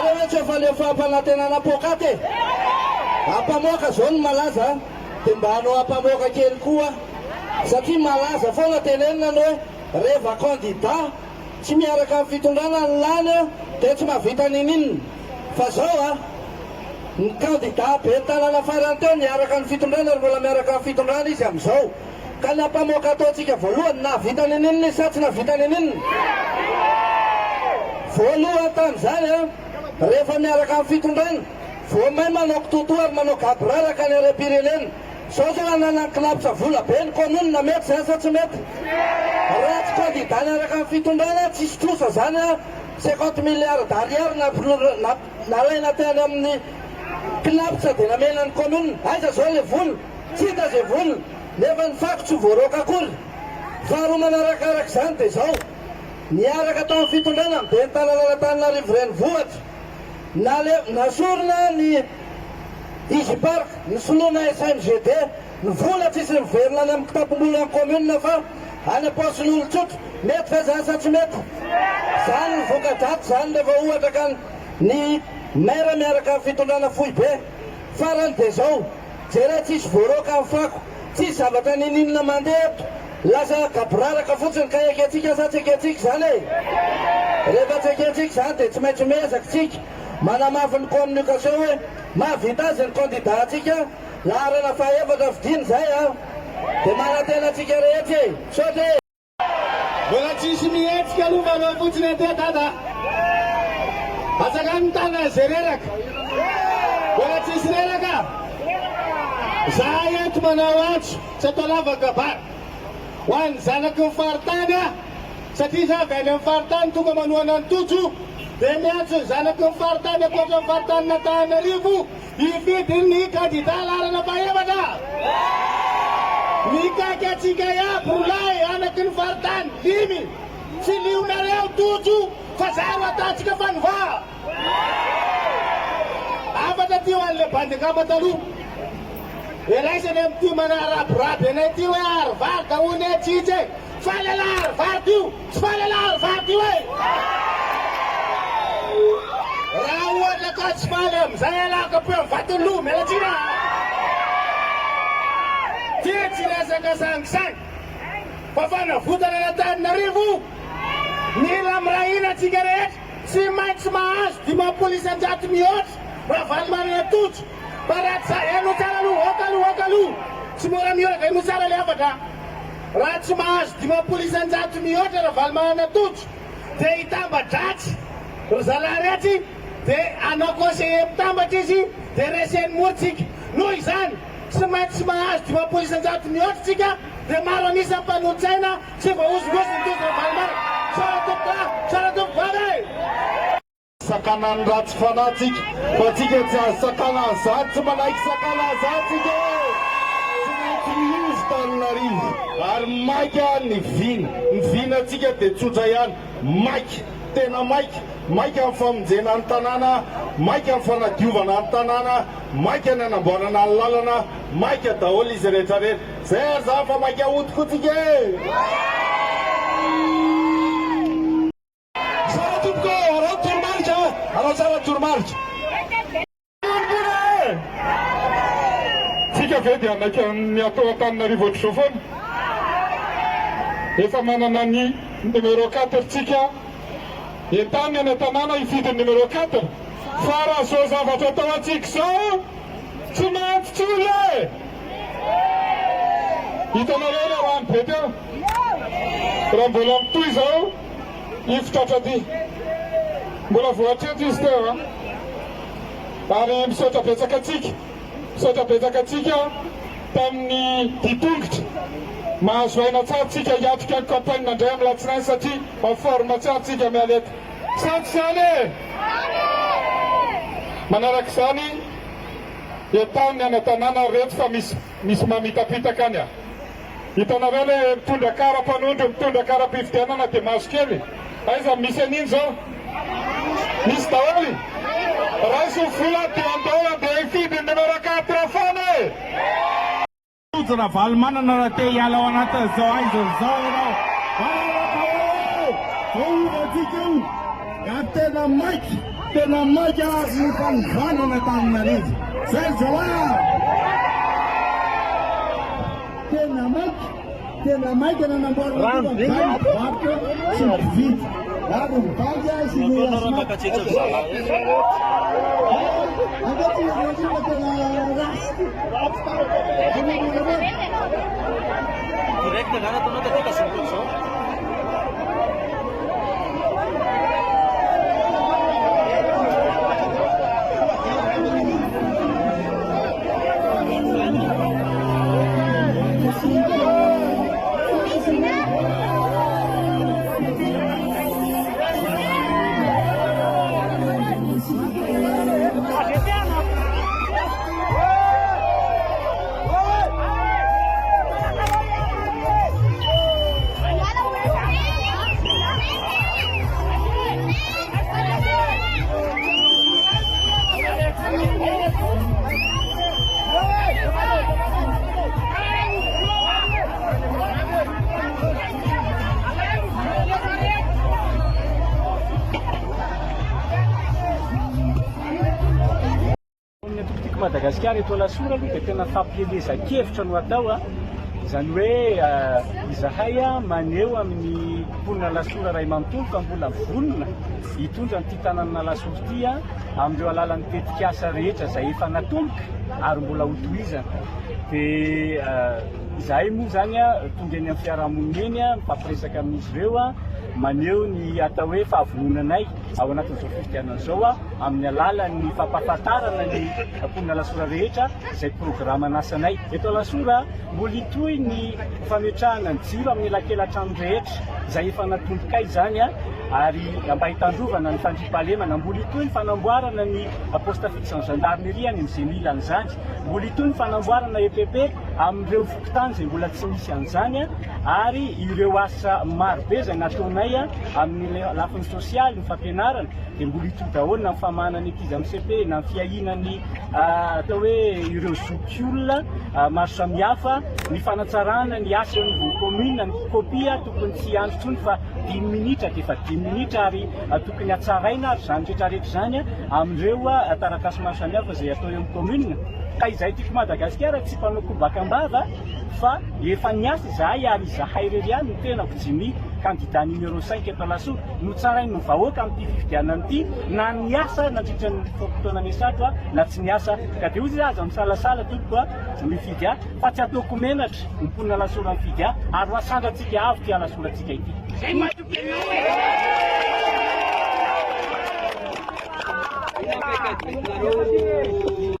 Mareo tsy fa le fampanantenana pokaty ampamoaka zao ny malaza dia mba hanao ampamoaka kely koa satria malaza foana tenenina ny hoe reva candidat tsy miaraka amin'ny fitondrana ny lany dia tsy mahavita nin'inona fa zao ny candidat be tanana farany teo miaraka ny fitondrana ary mbola miaraka amin'ny fitondrana izy amin'izao ka ny ampamoaka ataontsika voalohany navita nin'inona sa tsy navita nin'inona voalohany tamin'izany rehefa miaraka amin'ny fitondrana vao may manao kitoto ary manao gabraraka ny arem-pirenena sao zao anana kilapsa vola be ny komonina mety zany sa tsy mety raha tsy candidat niaraka amin'ny fitondrana tsisy trosa zany 50 milliard d'ariary nalaina tany amin'ny kilapsa dia namena ny komonina aiza zao le vola tsy hita zay vola nefa ny fako tsy voaroaka akory faharoa manarakarak' zany dia zao niaraka tao amin'ny fitondrana be ny tanàn'Antananarivo renivohitra nasorona ny Izy Park ny soloana SMGD ny vola tsisy miverina any amin'ny kitapom-bola ny komonina fa any am-paosin'olo tsotra mety fa zany sa tsy mety zany ny voka-dratsy zany rehefa ohatra ka ny maire miaraka amin'ny fitondrana fohy be farany dia zao jera tsisy voaroaka amin'ny fako tsisy zavatra nin'inona mandeha eto lasa gabraraka fotsiny ka eketsika sa tsy eketsika zany rehefa tsy eketsika zany dia tsy maintsy mezaka tsika manamafy ny communication hoe mahavita azy ny candidat atsika laharana fahaefatra vidiny zay dia manantena atsika rehetra sotra mbola tsisy mihetsika aloha fa fotsiny aty dada atsaka ny tana zay reraka mbola tsisy reraka za eto manao antso tsy atao lavagabary ho an'ny zanaky ny faritany satria za avy any amin'ny faritany tonga manohana ny tojo dia miantso ny zanaky ny faritany akoatra ny faritany n'Antananarivo hifidy ny candidat laharana fahaefatra mikaiky atsika iaby rolahy anaky ny faritany limy tsy lionareo tojo fa zaro atatsika fanova afatra ty ho an'le bandingamba taloha elaisany amin'ty manaraboraby anay ty hoe arivary dahony atsitsy faly ala arivary tyo tsy faly ala arivary tyo raha ohatra ka tsy faly amizay alaka po mivatiny loha mialatsina ty tsy resaka sangisangy fa fanavotana n'Antananarivo mila mirahina atsika rehetra tsy maintsy mahazo 50% mihoatra raha valymanana tojo fa raha tsy eno tsara aloha oka aloha tsy mora mihoatra eno tsara le afatra raha tsy mahazo 50% mihoatra raha valymanana tojo dia hitambadratsy ry zalahy dia anao conseiller mpitambatra izy dia reseny moritsika noho izany tsy maintsy mahazo 50% mihoatra tsika dia maro anisan'ny mpanolo-tsaina tsy voahozongozy ny tojo valymana tsara tompobavy sakanany ratsy fanatsika fa tsika tsy azo sakana zany tsy manaiky sakana zany tsika tsy maintsy miizy Antananarivo ary maika ny vina atsika dia tsotra ihany maika tena maika amin'ny famonjena ny tanàna maika amin'ny fanadiovana ny tanàna maika ny anamboarana ny lalana maika daholo izy rehetrarehetra zay ary za fa maika hodiko tsika sara tompoko arao toromarika arao tsara toromarika tsika ve dia anaiky ny atao Antananarivo ohatr'izao foana efa manana ny numéro 4 tsika entany any tanàna hifidy numéro 4 fa raha zao zavatra atao atsika zao tsy maintsy tsole hitanareo le rano be teo raha mbola mitoy zao ifitratra ty mbola voatreto izy teo ary misaotra betsaka atsika tamin'ny ditongitra mahazo aina tsara tsika hiatrika ny campagne ndray amin'ny latsinainy satria maforma tsara tsika mialeta santy zany manaraka zany etany any tanàna reto fa misy mamitapitaka any hitanareo le mitondra kara-panondro mitondra kara-pifidianana dia mahazo kely aiza misy an'iny zao misy daholy raiso vola dia andahola dia hifidy numéro 4 fana raha valymanana raha te hiala ao anatin'izao aiza zao ianao vaovatsika io tena maika ny fanovanana Antananarivo. Zay Joa! Tena maika nanamboarana vakoka sy mividy. Ary mivaly sy ny Direct gara to nota tika sungkutso. Madagasikara eto Lasora aloha dia tena fampielezan-kevitra no atao izany hoe izahay maneho amin'ny mponina Lasora ray manontolo fa mbola vonona hitondra n'ity tanàna Lasora ity amin'ireo alalan'ny tetikasa rehetra izay efa natomboka ary mbola hotohizana. Dia izahay moa zany tonga eny amin'ny fiarahamonina eny mifampiresaka amin'izy ireo maneho ny atao hoe fahavononanay ao anatin'izao fifidianana izao amin'ny alalan'ny fampahafantarana ny mponina Lasora rehetra izay programa nasanay. Eto Lasora mbola hitohy ny fametrahana ny jiro amin'ny elakelan-trano rehetra izay efa natomboka izany ary mba hitandrovana ny fandriam-pahalemana. Mbola hitohy ny fanamboarana ny poste fixe ny gendarmerie any amin'izay mila an'izany. Mbola hitohy ny fanamboarana EPP amin'ireo fokontany izay mbola tsy misy an'izany ary ireo asa marobe izay nataonay amin'ny lafiny sosialy ny fampianarana dia mbola hitohy daholo na ny famahanany ankizy amin'ny CP na ny fiahinany atao hoe ireo zokiolona maro samihafa, ny fanatsarana ny asa eo amin'ny commune, ny kopia tokony tsy andro intsony fa 10 minitra dia efa 10 minitra ary tokony hatsaraina ary izany rehetrarehetra izany amin'ireo taratasy maro samihafa izay atao eo amin'ny commune. Ka izay tiako Madagasikara tsy mpanao kobakambava fa efa niasa izahay ary izahay irery ihany no tena Jimmy candidat numéro 5 eto Lasora no tsarain'ny vahoaka amin'ity fifidianana ity na niasa nandritra ny fotoana misato na tsy niasa ka dia ozy aza misalasala tompoko mifidy fa tsy ataoko menatra ny mponina Lasora mifidy ary hoasandratsika avy tia Lasorantsika ity.